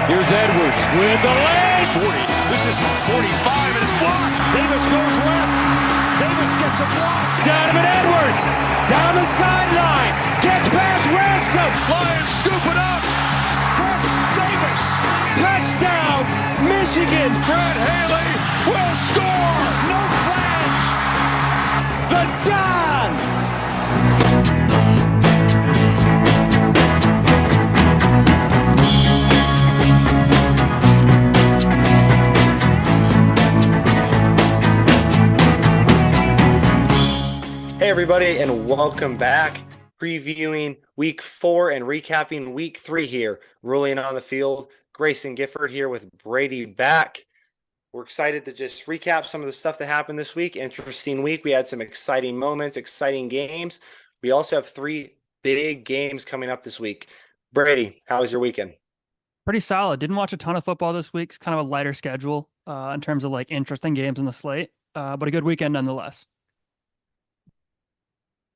Here's Edwards with the leg. 40. This is from 45 and it's blocked. Davis goes left. Davis gets a block. Donovan Edwards down the sideline. Gets past Ransom. Lions scoop it up. Chris Davis. Touchdown, Michigan. Brad Haley will score. No flags. The Don. Hey everybody, and welcome back. Previewing week 4 and recapping week 3 here. Ruling on the field, Grayson Gifford here with Brady back. We're excited to just recap some of the stuff that happened this week. Interesting week. We had some exciting moments, exciting games. We also have 3 big games coming up this week. Brady, how was your weekend? Pretty solid. Didn't watch a ton of football this week. It's kind of a lighter schedule in terms of like interesting games in the slate, but a good weekend nonetheless.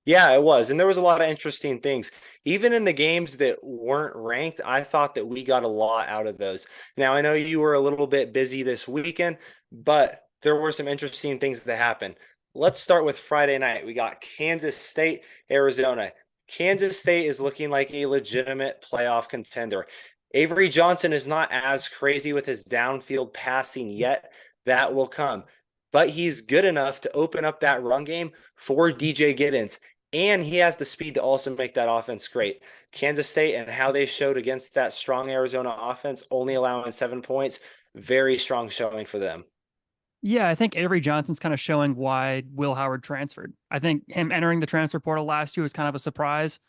Yeah, it was. And there was a lot of interesting things. Even in the games that weren't ranked, I thought that we got a lot out of those. Now, I know you were a little bit busy this weekend, but there were some interesting things that happened. Let's start with Friday night. We got Kansas State, Arizona. Kansas State is looking like a legitimate playoff contender. Avery Johnson is not as crazy with his downfield passing yet. That will come. But he's good enough to open up that run game for DJ Giddens. And he has the speed to also make that offense great. Kansas State and how they showed against that strong Arizona offense, only allowing 7 points, very strong showing for them. Yeah, I think Avery Johnson's kind of showing why Will Howard transferred. I think him entering the transfer portal last year was kind of a surprise.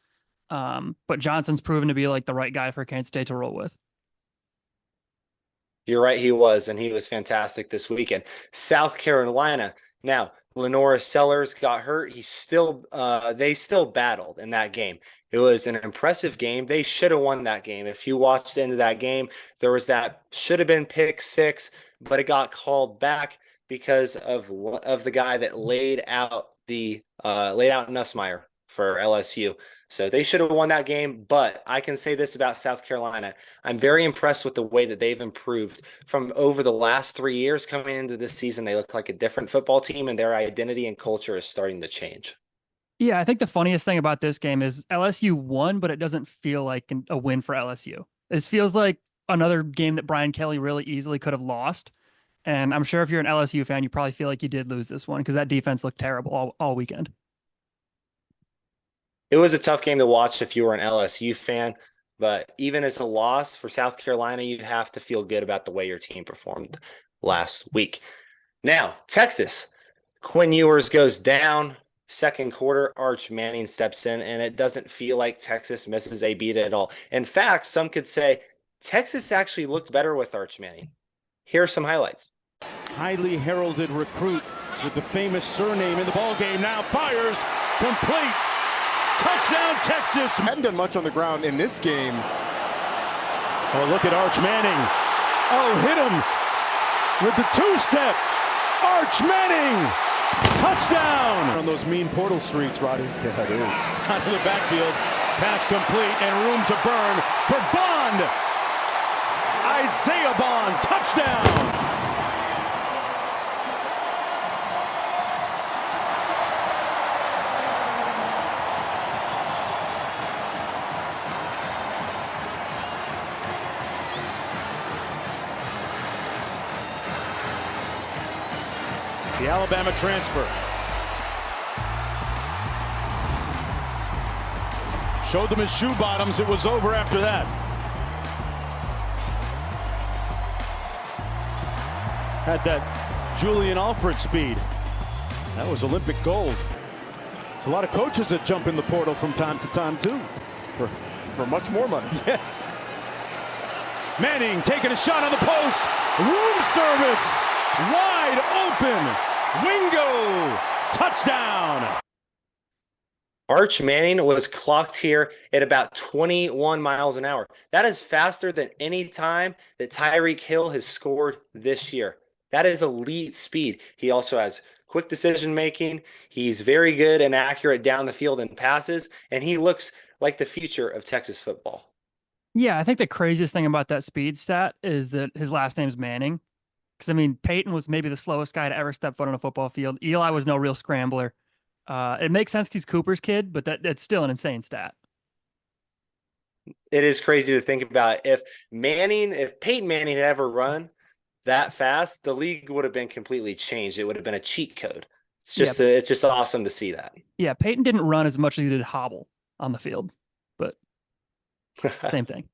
But Johnson's proven to be like the right guy for Kansas State to roll with. You're right, he was, and he was fantastic this weekend. South Carolina. Now, Lenora Sellers got hurt. They still battled in that game. It was an impressive game. They should have won that game. If you watched into that game, there was that should have been pick 6, but it got called back because of the guy that laid out Nussmeier for LSU. So they should have won that game, but I can say this about South Carolina. I'm very impressed with the way that they've improved from over the last 3 years. Coming into this season, they look like a different football team, and their identity and culture is starting to change. Yeah, I think the funniest thing about this game is LSU won, but it doesn't feel like a win for LSU. This feels like another game that Brian Kelly really easily could have lost. And I'm sure if you're an LSU fan, you probably feel like you did lose this one because that defense looked terrible all weekend. It was a tough game to watch if you were an LSU fan, but even as a loss for South Carolina, you have to feel good about the way your team performed last week. Now, Texas, Quinn Ewers goes down. Second quarter, Arch Manning steps in, and it doesn't feel like Texas misses a beat at all. In fact, some could say Texas actually looked better with Arch Manning. Here are some highlights. Highly heralded recruit with the famous surname in the ballgame now fires complete. Touchdown, Texas. Hadn't done much on the ground in this game. Oh, look at Arch Manning. Oh, hit him with the 2-step. Arch Manning. Touchdown. On those mean portal streets, Roddy. Yeah, it is. Out of the backfield. Pass complete and room to burn for Bond. Isaiah Bond. Touchdown. The Alabama transfer. Showed them his shoe bottoms. It was over after that. Had that Julian Alfred speed. That was Olympic gold. There's a lot of coaches that jump in the portal from time to time, too. For much more money. Yes. Manning taking a shot on the post. Room service. Wide open. Wingo. Touchdown. Arch Manning was clocked here at about 21 miles an hour. That is faster than any time that Tyreek Hill has scored this year. That is elite speed. He also has quick decision making. He's very good and accurate down the field in passes, and he looks like the future of Texas football. Yeah, I think the craziest thing about that speed stat is that his last name's Manning. Because I mean, Peyton was maybe the slowest guy to ever step foot on a football field. Eli was no real scrambler. It makes sense 'cause he's Cooper's kid, but that's still an insane stat. It is crazy to think about. If Peyton Manning had ever run that fast, the league would have been completely changed. It would have been a cheat code. Yeah, It's just awesome to see that. yeah. Peyton didn't run as much as he did hobble on the field, but same thing.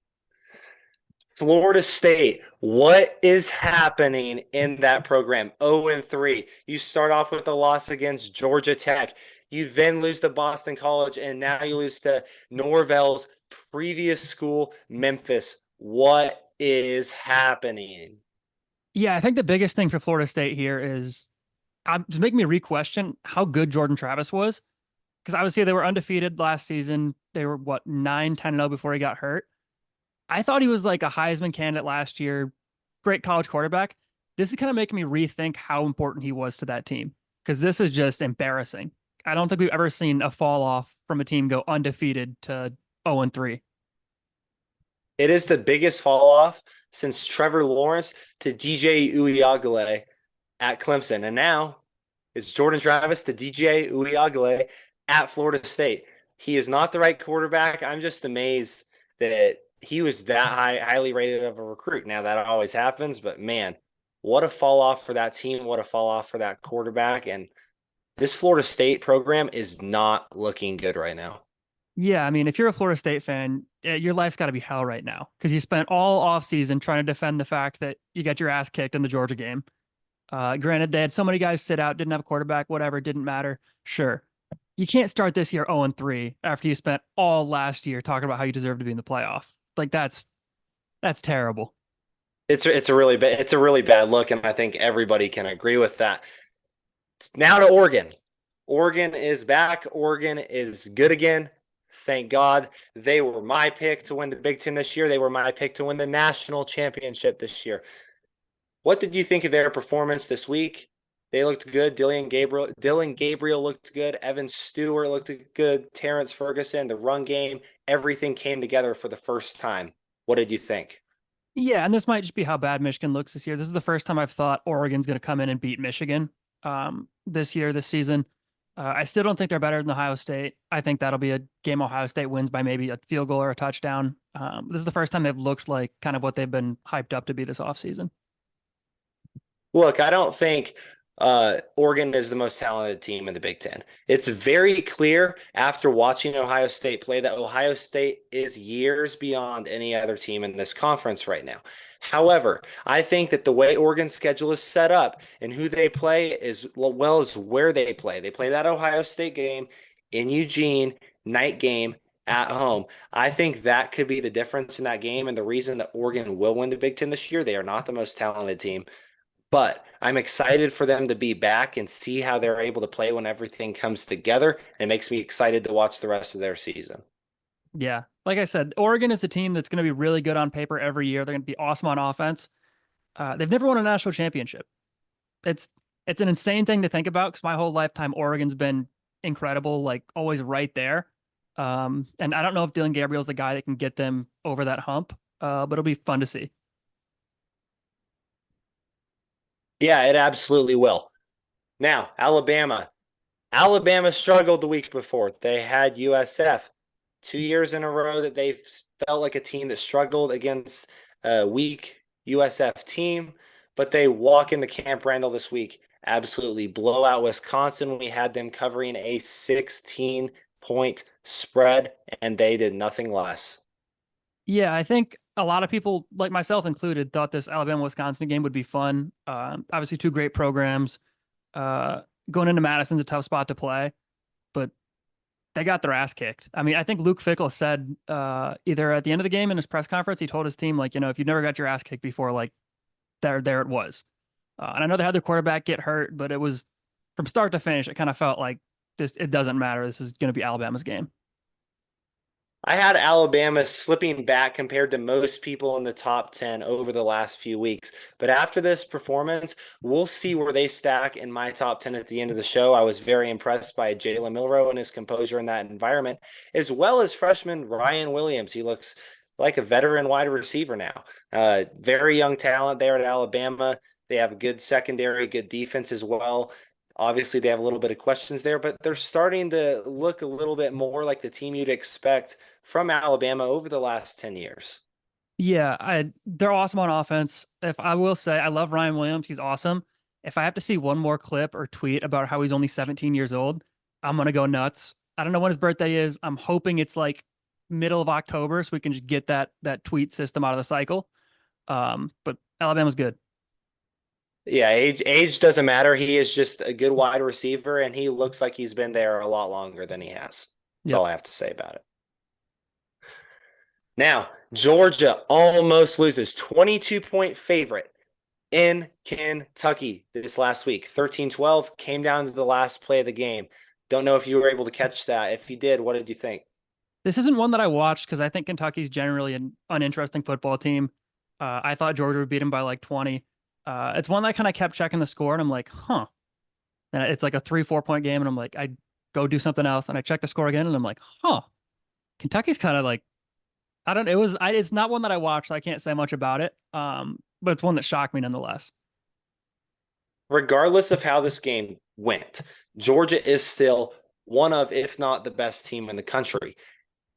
Florida State, what is happening in that program? 0-3. You start off with a loss against Georgia Tech. You then lose to Boston College, and now you lose to Norvell's previous school, Memphis. What is happening? Yeah, I think the biggest thing for Florida State here is it's making me re-question how good Jordan Travis was. Because obviously they were undefeated last season. They were what 9-10-0 before he got hurt. I thought he was like a Heisman candidate last year. Great college quarterback. This is kind of making me rethink how important he was to that team because this is just embarrassing. I don't think we've ever seen a fall off from a team go undefeated to 0-3. It is the biggest fall off since Trevor Lawrence to DJ Uiagalelei at Clemson. And now it's Jordan Travis to DJ Uiagalelei at Florida State. He is not the right quarterback. I'm just amazed that he was that highly rated of a recruit. Now that always happens, but man, what a fall off for that team. What a fall off for that quarterback. And this Florida State program is not looking good right now. Yeah, I mean, if you're a Florida State fan, your life's got to be hell right now because you spent all offseason trying to defend the fact that you got your ass kicked in the Georgia game. Granted, they had so many guys sit out, didn't have a quarterback, whatever, didn't matter. Sure. You can't start this year 0-3 after you spent all last year talking about how you deserve to be in the playoff. Like that's terrible. It's a really bad look, and I think everybody can agree with that. Now to Oregon. Oregon is back. Oregon is good again. Thank God. They were my pick to win the Big Ten this year. They were my pick to win the national championship this year. What did you think of their performance this week? They looked good. Dylan Gabriel looked good. Evan Stewart looked good. Terrence Ferguson, the run game, everything came together for the first time. What did you think? Yeah, and this might just be how bad Michigan looks this year. This is the first time I've thought Oregon's going to come in and beat Michigan this season. I still don't think they're better than Ohio State. I think that'll be a game Ohio State wins by maybe a field goal or a touchdown. This is the first time they've looked like kind of what they've been hyped up to be this offseason. Look, I don't think Oregon is the most talented team in the Big Ten. It's very clear after watching Ohio State play that Ohio State is years beyond any other team in this conference right now. However, I think that the way Oregon's schedule is set up and who they play as well as where they play. They play that Ohio State game in Eugene, night game at home. I think that could be the difference in that game and the reason that Oregon will win the Big Ten this year. They are not the most talented team. But I'm excited for them to be back and see how they're able to play when everything comes together. And it makes me excited to watch the rest of their season. Yeah. Like I said, Oregon is a team that's going to be really good on paper every year. They're going to be awesome on offense. They've never won a national championship. It's an insane thing to think about because my whole lifetime, Oregon's been incredible, like always right there. And I don't know if Dylan Gabriel's the guy that can get them over that hump, but it'll be fun to see. Yeah, it absolutely will. Now, Alabama. Alabama struggled the week before. They had USF 2 years in a row that they felt like a team that struggled against a weak USF team, but they walk into Camp Randall this week. Absolutely blow out Wisconsin. We had them covering a 16-point spread, and they did nothing less. Yeah, I think a lot of people, like myself included, thought this Alabama-Wisconsin game would be fun. Obviously, two great programs. Going into Madison's a tough spot to play, but they got their ass kicked. I mean, I think Luke Fickell said either at the end of the game in his press conference, he told his team, like, if you've never got your ass kicked before, like, there it was. And I know they had their quarterback get hurt, but it was from start to finish, it kind of felt like it doesn't matter. This is going to be Alabama's game. I had Alabama slipping back compared to most people in the top 10 over the last few weeks. But after this performance, we'll see where they stack in my top 10 at the end of the show. I was very impressed by Jalen Milroe and his composure in that environment, as well as freshman Ryan Williams. He looks like a veteran wide receiver now. Very young talent there at Alabama. They have a good secondary, good defense as well. Obviously, they have a little bit of questions there, but they're starting to look a little bit more like the team you'd expect from Alabama over the last 10 years. Yeah, they're awesome on offense. If I will say, I love Ryan Williams. He's awesome. If I have to see one more clip or tweet about how he's only 17 years old, I'm gonna go nuts. I don't know when his birthday is. I'm hoping it's like middle of October so we can just get that tweet system out of the cycle. But Alabama's good. Yeah, age doesn't matter. He is just a good wide receiver, and he looks like he's been there a lot longer than he has. That's Yep. all I have to say about it. Now, Georgia almost loses 22-point favorite in Kentucky this last week. 13-12 came down to the last play of the game. Don't know if you were able to catch that. If you did, what did you think? This isn't one that I watched because I think Kentucky's generally an uninteresting football team. I thought Georgia would beat them by like 20. It's one that I kind of kept checking the score, and I'm like, huh. And it's like a 3-4 point game, and I'm like, I go do something else, and I check the score again, and I'm like, huh. Kentucky's kind of like, I don't. It's not one that I watched, so I can't say much about it. But it's one that shocked me nonetheless. Regardless of how this game went, Georgia is still one of, if not the best team in the country.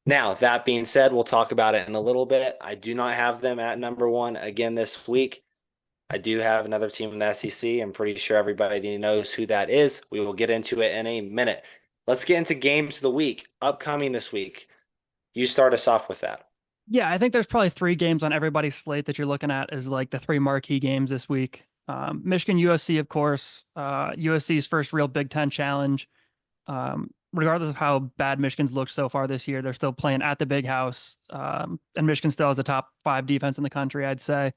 Now, that being said, we'll talk about it in a little bit. I do not have them at number one again this week. I do have another team in the SEC. I'm pretty sure everybody knows who that is. We will get into it in a minute. Let's get into games of the week upcoming this week. You start us off with that. Yeah, I think there's probably 3 games on everybody's slate that you're looking at as like the 3 marquee games this week. Michigan, USC, of course. USC's first real Big Ten challenge. Regardless of how bad Michigan's looked so far this year, they're still playing at the big house. And Michigan still has a top 5 defense in the country, I'd say.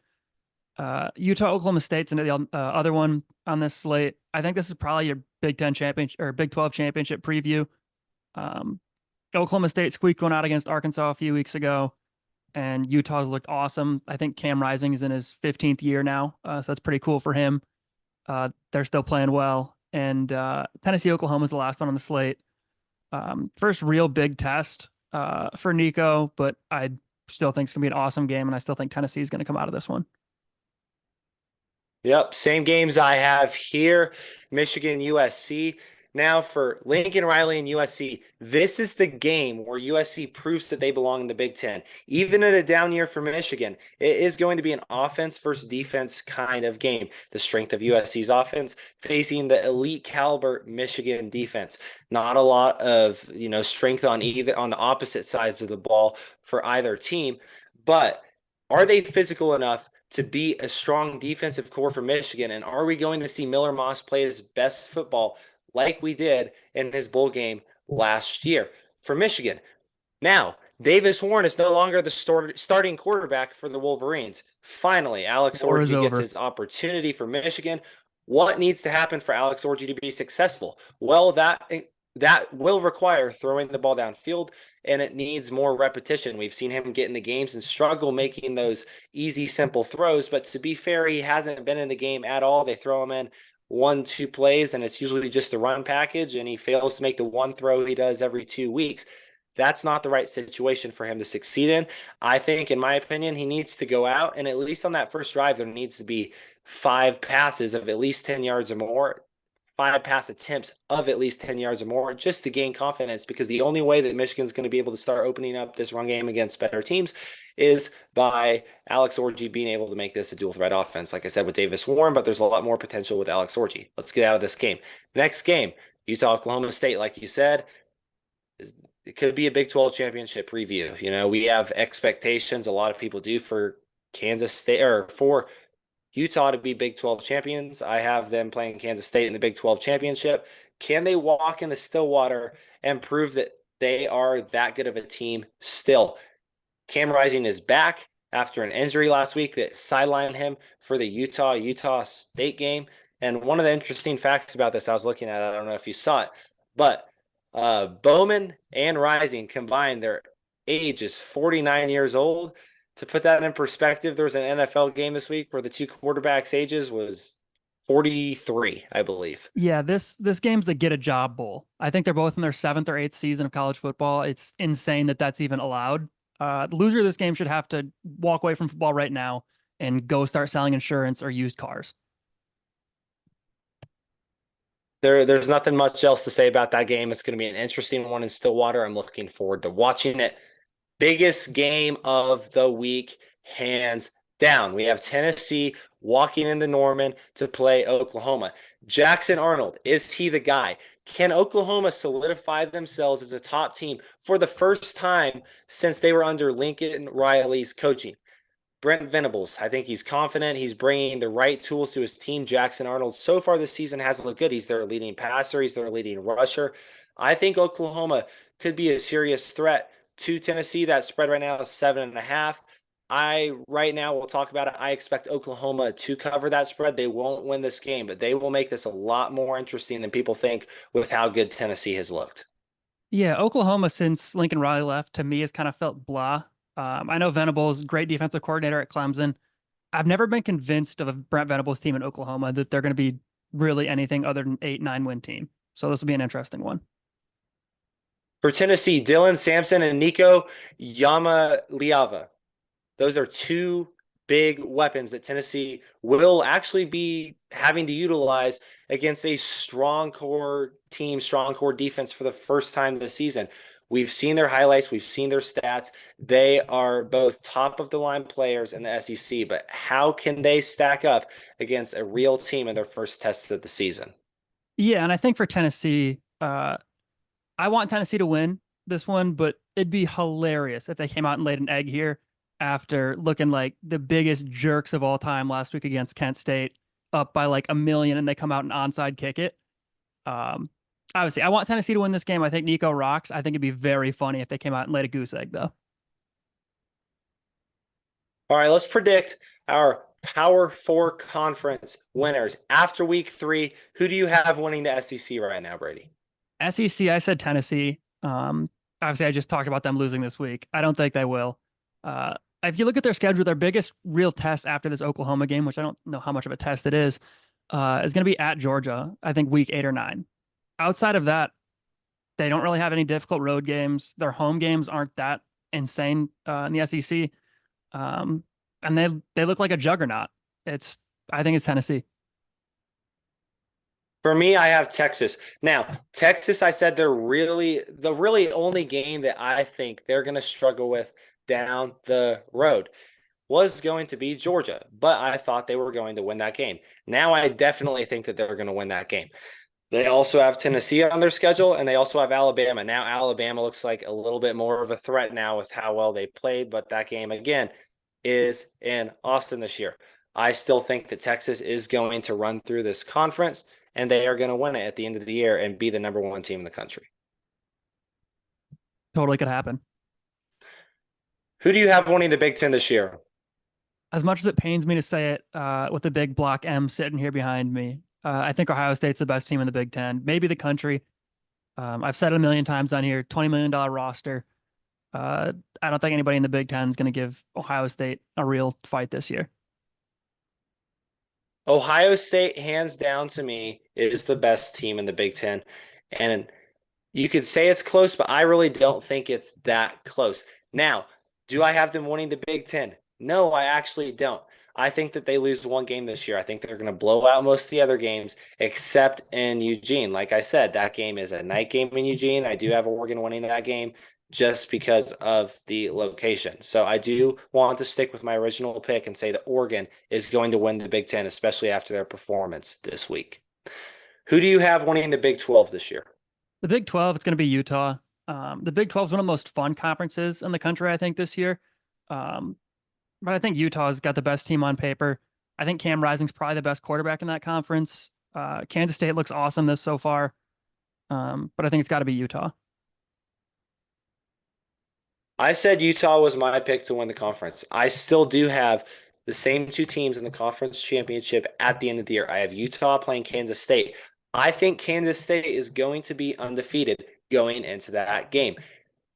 Utah, Oklahoma State's the other one on this slate. I think this is probably your Big Ten championship or Big 12 championship preview. Oklahoma State squeaked one out against Arkansas a few weeks ago, and Utah's looked awesome. I think Cam Rising is in his 15th year now, so that's pretty cool for him. They're still playing well. And Tennessee, Oklahoma is the last one on the slate. First real big test for Nico, but I still think it's going to be an awesome game, and I still think Tennessee is going to come out of this one. Yep, same games I have here. Michigan, USC. Now for Lincoln Riley and USC, this is the game where USC proves that they belong in the Big Ten. Even in a down year for Michigan, it is going to be an offense versus defense kind of game. The strength of USC's offense facing the elite caliber Michigan defense. Not a lot of, strength on the opposite sides of the ball for either team, but are they physical enough to be a strong defensive core for Michigan? And are we going to see Miller Moss play his best football like we did in his bowl game last year for Michigan? Now, Davis Warren is no longer the starting quarterback for the Wolverines. Finally, Alex Orji gets his opportunity for Michigan. What needs to happen for Alex Orji to be successful? Well, that will require throwing the ball downfield, and it needs more repetition. We've seen him get in the games and struggle making those easy, simple throws. But to be fair, he hasn't been in the game at all. They throw him in 1-2 plays, and it's usually just a run package, and he fails to make the one throw he does every 2 weeks. That's not the right situation for him to succeed in. I think, in my opinion, he needs to go out, and at least on that first drive, there needs to be 5 passes of at least 10 yards or more. 5 pass attempts of at least 10 yards or more just to gain confidence, because the only way that Michigan's going to be able to start opening up this run game against better teams is by Alex Orji being able to make this a dual threat offense. Like I said, with Davis Warren, but there's a lot more potential with Alex Orji. Let's get out of this game. Next game, Utah, Oklahoma State, like you said, it could be a Big 12 championship preview. We have expectations. A lot of people do for Kansas State or for Utah to be Big 12 champions. I have them playing Kansas State in the Big 12 championship. Can they walk in the Stillwater and prove that they are that good of a team still? Cam Rising is back after an injury last week that sidelined him for the Utah State game. And one of the interesting facts about this I was looking at, I don't know if you saw it, but Bowman and Rising combined, their age is 49 years old. To put that in perspective, there was an NFL game this week where the 2 quarterbacks' ages was 43, I believe. Yeah, this game's the get a job bowl. I think they're both in their 7th or 8th season of college football. It's insane that that's even allowed. The loser of this game should have to walk away from football right now and go start selling insurance or used cars. There's nothing much else to say about that game. It's going to be an interesting one in Stillwater. I'm looking forward to watching it. Biggest game of the week, hands down. We have Tennessee walking into Norman to play Oklahoma. Jackson Arnold, is he the guy? Can Oklahoma solidify themselves as a top team for the first time since they were under Lincoln Riley's coaching? Brent Venables, I think he's confident. He's bringing the right tools to his team. Jackson Arnold, so far this season, hasn't looked good. He's their leading passer. He's their leading rusher. I think Oklahoma could be a serious threat to Tennessee. That spread right now is 7.5. Right now, we'll talk about it. I expect Oklahoma to cover that spread. They won't win this game, but they will make this a lot more interesting than people think with how good Tennessee has looked. Yeah, Oklahoma, since Lincoln Riley left, to me has kind of felt blah. I know Venables, great defensive coordinator at Clemson. I've never been convinced of a Brent Venables team in Oklahoma that they're going to be really anything other than 8-9 win team. So this will be an interesting one. For Tennessee, Dylan Sampson and Nico Yamaliava. Those are two big weapons that Tennessee will actually be having to utilize against a strong core team, strong core defense for the first time this season. We've seen their highlights. We've seen their stats. They are both top of the line players in the SEC, but how can they stack up against a real team in their first test of the season? Yeah, and I think for Tennessee, I want Tennessee to win this one, but it'd be hilarious if they came out and laid an egg here after looking like the biggest jerks of all time last week against Kent State, up by like 1 million, and they come out and onside kick it. Obviously, I want Tennessee to win this game. I think Nico rocks. I think it'd be very funny if they came out and laid a goose egg, though. All right, let's predict our Power 4 conference winners after week 3. Who do you have winning the SEC right now, Brady? SEC, I said Tennessee. Obviously, I just talked about them losing this week. I don't think they will. If you look at their schedule, their biggest real test after this Oklahoma game, which I don't know how much of a test it is going to be at Georgia, I think week 8 or 9. Outside of that, they don't really have any difficult road games. Their home games aren't that insane in the SEC. And they look like a juggernaut. I think it's Tennessee. For me, I have Texas. Now, Texas, I said the really only game that I think they're going to struggle with down the road was going to be Georgia, but I thought they were going to win that game. Now I definitely think that they're going to win that game. They also have Tennessee on their schedule, and they also have Alabama. Now Alabama looks like a little bit more of a threat now with how well they played, but that game, again, is in Austin this year. I still think that Texas is going to run through this conference, and they are going to win it at the end of the year and be the number 1 team in the country. Totally could happen. Who do you have winning the Big Ten this year? As much as it pains me to say it, with the big block M sitting here behind me, I think Ohio State's the best team in the Big Ten, maybe the country. I've said it a million times on here, $20 million roster. I don't think anybody in the Big Ten is going to give Ohio State a real fight this year. Ohio State, hands down to me, is the best team in the Big Ten. And you could say it's close, but I really don't think it's that close. Now, do I have them winning the Big Ten? No, I actually don't. I think that they lose one game this year. I think they're going to blow out most of the other games, except in Eugene. Like I said, that game is a night game in Eugene. I do have Oregon winning that game just because of the location. So I do want to stick with my original pick and say that Oregon is going to win the Big Ten, especially after their performance this week. Who do you have winning the Big 12 this year? The Big 12, it's going to be Utah. The Big 12 is one of the most fun conferences in the country, I think, this year. But I think Utah's got the best team on paper. I think Cam Rising's probably the best quarterback in that conference. Kansas State looks awesome this so far. But I think it's got to be Utah. I said Utah was my pick to win the conference. I still do have the same 2 teams in the conference championship at the end of the year. I have Utah playing Kansas State. I think Kansas State is going to be undefeated going into that game.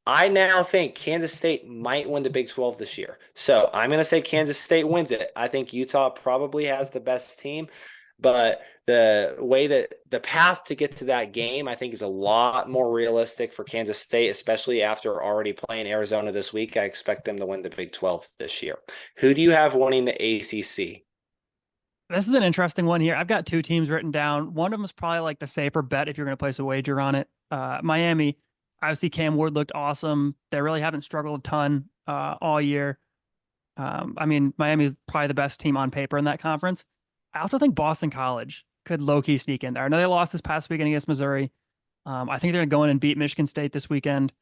I now think Kansas State might win the Big 12 this year. So I'm going to say Kansas State wins it. I think Utah probably has the best team, but the way that the path to get to that game, I think, is a lot more realistic for Kansas State, especially after already playing Arizona this week. I expect them to win the Big 12 this year. Who do you have winning the ACC? This is an interesting one here. I've got two teams written down. One of them is probably like the safer bet if you're going to place a wager on it. Miami, obviously Cam Ward looked awesome. They really haven't struggled a ton all year. I mean, Miami is probably the best team on paper in that conference. I also think Boston College could low-key sneak in there. I know they lost this past weekend against Missouri. I think they're going to go in and beat Michigan State this weekend.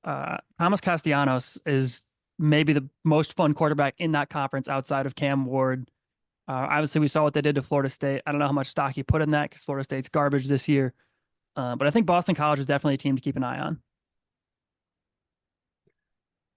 Thomas Castellanos is maybe the most fun quarterback in that conference outside of Cam Ward. Obviously, we saw what they did to Florida State. I don't know how much stock you put in that because Florida State's garbage this year. But I think Boston College is definitely a team to keep an eye on.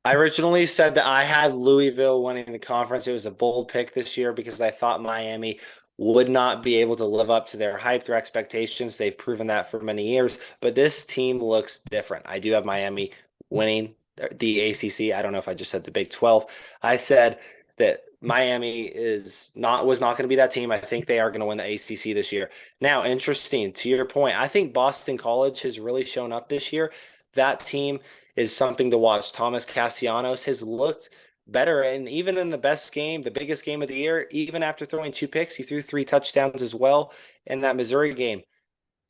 I originally said that I had Louisville winning the conference. It was a bold pick this year because I thought Miami would not be able to live up to their hype, their expectations. They've proven that for many years, but this team looks different. I do have Miami winning the ACC. I don't know if I just said the Big 12. I said that Miami was not going to be that team. I think they are going to win the ACC this year. Now, interesting to your point, I think Boston College has really shown up this year. That team is something to watch. Thomas Castellanos has looked better, and even in the best game, the biggest game of the year, even after throwing 2 picks, he threw 3 touchdowns as well in that Missouri game.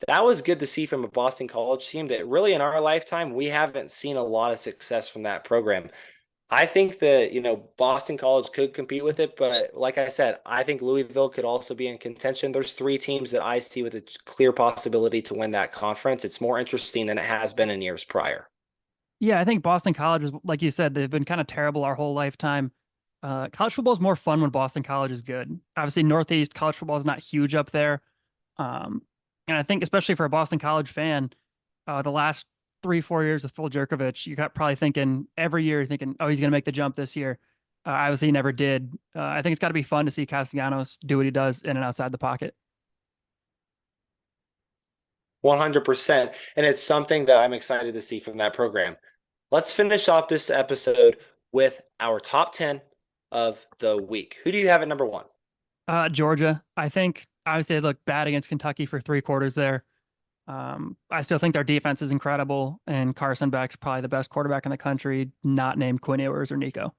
That was good to see from a Boston College team that really in our lifetime, we haven't seen a lot of success from that program. I think that, Boston College could compete with it, but like I said, I think Louisville could also be in contention. There's 3 teams that I see with a clear possibility to win that conference. It's more interesting than it has been in years prior. Yeah, I think Boston College is, like you said, they've been kind of terrible our whole lifetime. College football is more fun when Boston College is good. Obviously, Northeast college football is not huge up there. And I think, especially for a Boston College fan, the last 3-4 years of Phil Jerkovich, you got probably thinking every year, thinking, oh, he's going to make the jump this year. Obviously, he never did. I think it's got to be fun to see Castellanos do what he does in and outside the pocket. 100%. And it's something that I'm excited to see from that program. Let's finish off this episode with our top 10 of the week. Who do you have at number 1? Georgia. I think obviously they looked bad against Kentucky for 3 quarters there. I still think their defense is incredible, and Carson Beck's probably the best quarterback in the country, not named Quinn Ewers or Nico.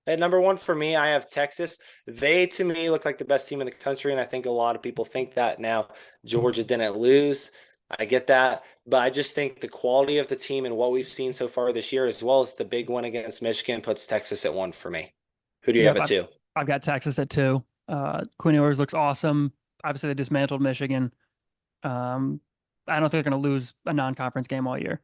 At number 1 for me, I have Texas. They, to me, look like the best team in the country, and I think a lot of people think that now. Georgia didn't lose. I get that, but I just think the quality of the team and what we've seen so far this year, as well as the big win against Michigan, puts Texas at 1 for me. Who do you have at 2? I've got Texas at 2. Quinn Ewers looks awesome. Obviously, they dismantled Michigan. I don't think they're going to lose a non-conference game all year.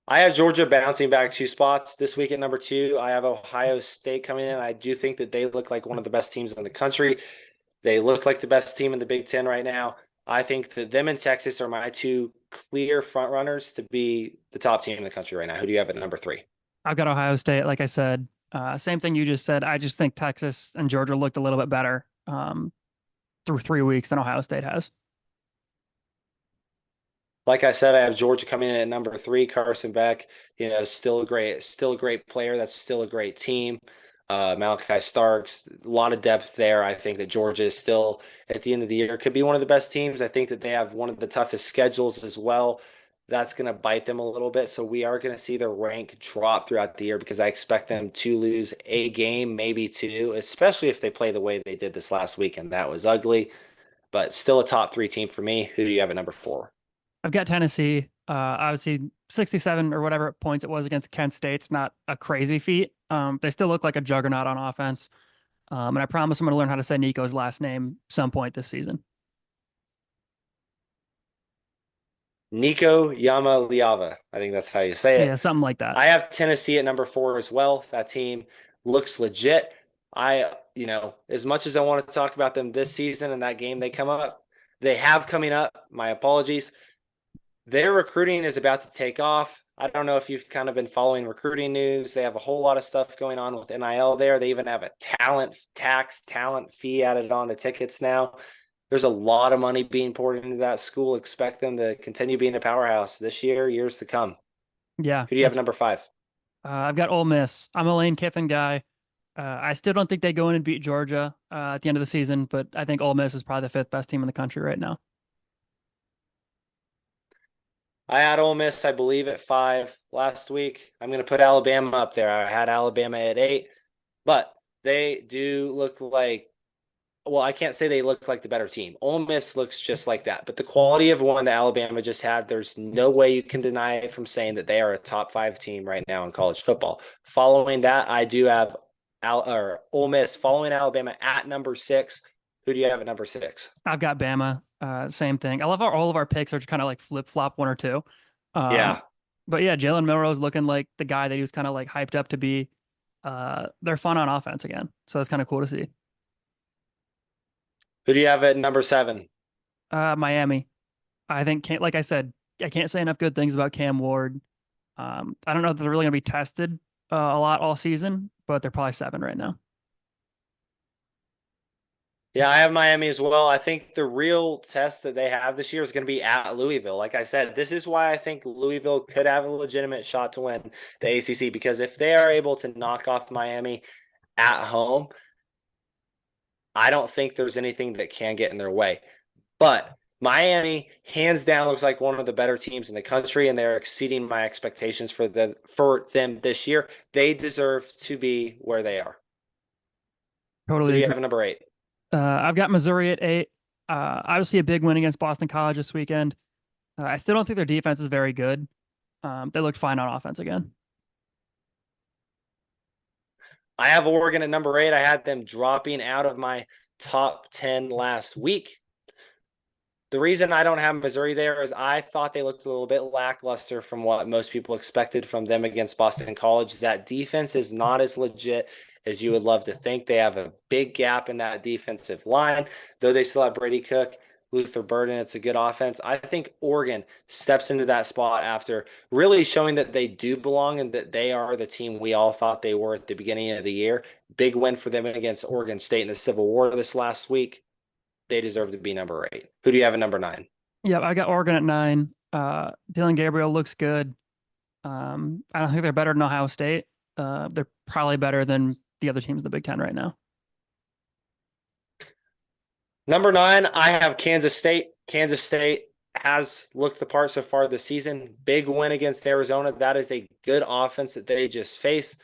I have Georgia bouncing back 2 spots this week at number 2. I have Ohio State coming in. I do think that they look like one of the best teams in the country. They look like the best team in the Big Ten right now. I think that them and Texas are my 2 clear front runners to be the top team in the country right now. Who do you have at number 3? I've got Ohio State, like I said. Same thing you just said. I just think Texas and Georgia looked a little bit better through 3 weeks than Ohio State has. Like I said, I have Georgia coming in at number 3. Carson Beck, still a great player. That's still a great team. Malachi Starks, a lot of depth there. I think that Georgia is still, at the end of the year, could be one of the best teams. I think that they have one of the toughest schedules as well. That's going to bite them a little bit. So we are going to see their rank drop throughout the year because I expect them to lose a game, maybe 2, especially if they play the way they did this last weekend. That was ugly, but still a top 3 team for me. Who do you have at number 4? I've got Tennessee. Obviously, 67 or whatever points it was against Kent State's not a crazy feat. They still look like a juggernaut on offense. And I promise I'm going to learn how to say Nico's last name some point this season. Nico Yamaliava. I think that's how you say it. Yeah, something like that. I have Tennessee at number 4 as well. That team looks legit. As much as I want to talk about them this season and that game they have coming up, my apologies. Their recruiting is about to take off. I don't know if you've kind of been following recruiting news. They have a whole lot of stuff going on with NIL there. They even have a talent fee added on the tickets now. There's a lot of money being poured into that school. Expect them to continue being a powerhouse this year, years to come. Yeah. Who do you have at number 5? I've got Ole Miss. I'm a Lane Kiffin guy. I still don't think they go in and beat Georgia at the end of the season, but I think Ole Miss is probably the fifth best team in the country right now. I had Ole Miss, I believe, at 5 last week. I'm going to put Alabama up there. I had Alabama at 8, but they do look like, well, I can't say they look like the better team. Ole Miss looks just like that, but the quality of one that Alabama just had, there's no way you can deny it from saying that they are a top 5 team right now in college football. Following that, I do have Ole Miss following Alabama at number 6. Who do you have at number 6? I've got Bama. Same thing. I love how all of our picks are just kind of like flip flop one or two. Yeah. But yeah, Jalen Milroe is looking like the guy that he was kind of like hyped up to be. They're fun on offense again, so that's kind of cool to see. Who do you have at number 7? Miami. I think, like I said, I can't say enough good things about Cam Ward. I don't know if they're really going to be tested a lot all season, but they're probably 7 right now. Yeah, I have Miami as well. I think the real test that they have this year is going to be at Louisville. Like I said, this is why I think Louisville could have a legitimate shot to win the ACC, because if they are able to knock off Miami at home, I don't think there's anything that can get in their way. But Miami, hands down, looks like one of the better teams in the country, and they're exceeding my expectations for them this year. They deserve to be where they are. Who Totally do you agree. have number 8? I've got Missouri at 8. Obviously, a big win against Boston College this weekend. I still don't think their defense is very good. They looked fine on offense again. I have Oregon at number 8. I had them dropping out of my top 10 last week. The reason I don't have Missouri there is I thought they looked a little bit lackluster from what most people expected from them against Boston College. That defense is not as legit as you would love to think. They have a big gap in that defensive line, though they still have Brady Cook, Luther Burden. It's a good offense. I think Oregon steps into that spot after really showing that they do belong and that they are the team we all thought they were at the beginning of the year. Big win for them against Oregon State in the Civil War this last week. They deserve to be number 8. Who do you have at number 9? Yeah, I got Oregon at 9. Dylan Gabriel looks good. I don't think they're better than Ohio State. They're probably better than the other teams in the Big Ten right now. Number 9, I have Kansas State. Kansas State has looked the part so far this season. Big win against Arizona. That is a good offense that they just faced.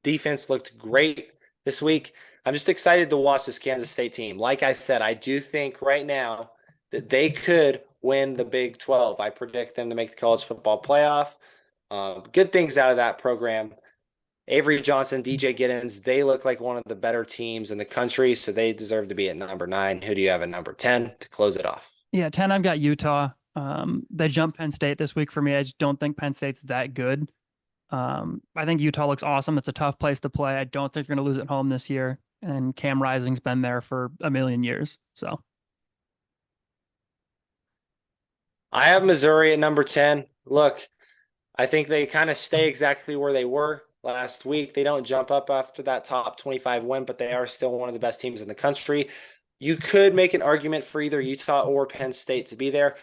Defense looked great this week. I'm just excited to watch this Kansas State team. Like I said, I do think right now that they could win the Big 12. I predict them to make the college football playoff. Good things out of that program. Avery Johnson, DJ Giddens, they look like one of the better teams in the country, so they deserve to be at number 9. Who do you have at number 10 to close it off? Yeah, 10, I've got Utah. They jumped Penn State this week for me. I just don't think Penn State's that good. I think Utah looks awesome. It's a tough place to play. I don't think they're going to lose at home this year. And Cam Rising's been there for a million years. So I have Missouri at number 10. Look, I think they kind of stay exactly where they were last week. They don't jump up after that top 25 win, but they are still one of the best teams in the country. You could make an argument for either Utah or Penn State to be there.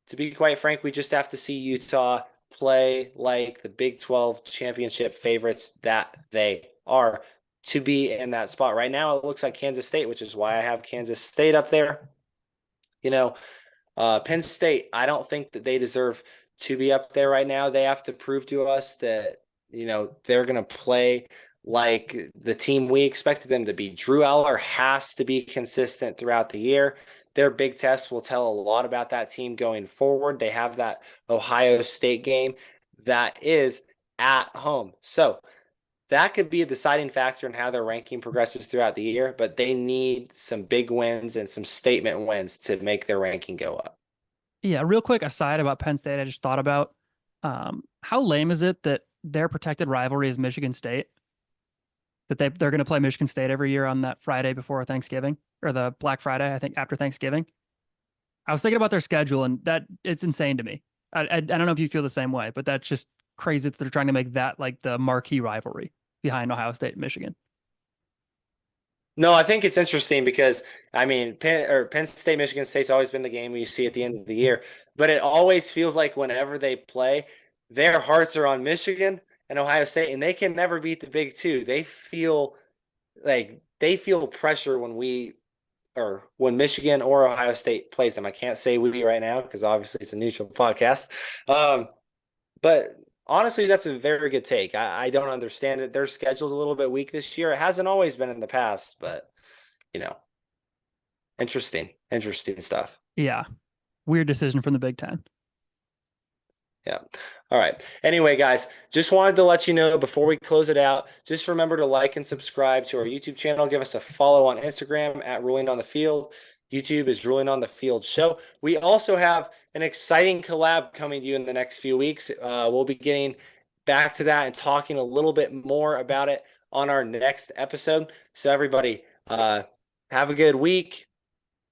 To be quite frank, we just have to see Utah play like the Big 12 championship favorites that they are to be in that spot. Right now, it looks like Kansas State, which is why I have Kansas State up there. You know, Penn State, I don't think that they deserve to be up there right now. They have to prove to us that, you know, they're going to play like the team we expected them to be. Drew Aller has to be consistent throughout the year. Their big test will tell a lot about that team going forward. They have that Ohio State game that is at home. So that could be a deciding factor in how their ranking progresses throughout the year, but they need some big wins and some statement wins to make their ranking go up. yeah, real quick aside about Penn State, I just thought about how lame is it that their protected rivalry is Michigan State? That they're going to play Michigan State every year on that Friday before Thanksgiving, or the Black Friday, I think, after Thanksgiving. I was thinking about their schedule, and that it's insane to me. I don't know if you feel the same way, but that's just crazy that they're trying to make that like the marquee rivalry behind Ohio State and Michigan. No, I think it's interesting because, I mean, Penn State, Michigan State's always been the game you see at the end of the year, but it always feels like whenever they play, their hearts are on Michigan and Ohio State, and they can never beat the Big Two. They feel like they feel pressure when Michigan or Ohio State plays them. I can't say we right now because obviously it's a neutral podcast. But honestly, that's a very good take. I don't understand it. Their schedule's a little bit weak this year. It hasn't always been in the past, but you know, interesting stuff. Yeah. Weird decision from the Big Ten. Yeah. All right. Anyway, guys, just wanted to let you know before we close it out, just remember to like and subscribe to our YouTube channel. Give us a follow on Instagram at Ruling on the Field. YouTube is Ruling on the Field Show. We also have an exciting collab coming to you in the next few weeks. We'll be getting back to that and talking a little bit more about it on our next episode. So everybody, have a good week.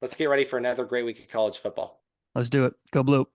Let's get ready for another great week of college football. Let's do it. Go Blue.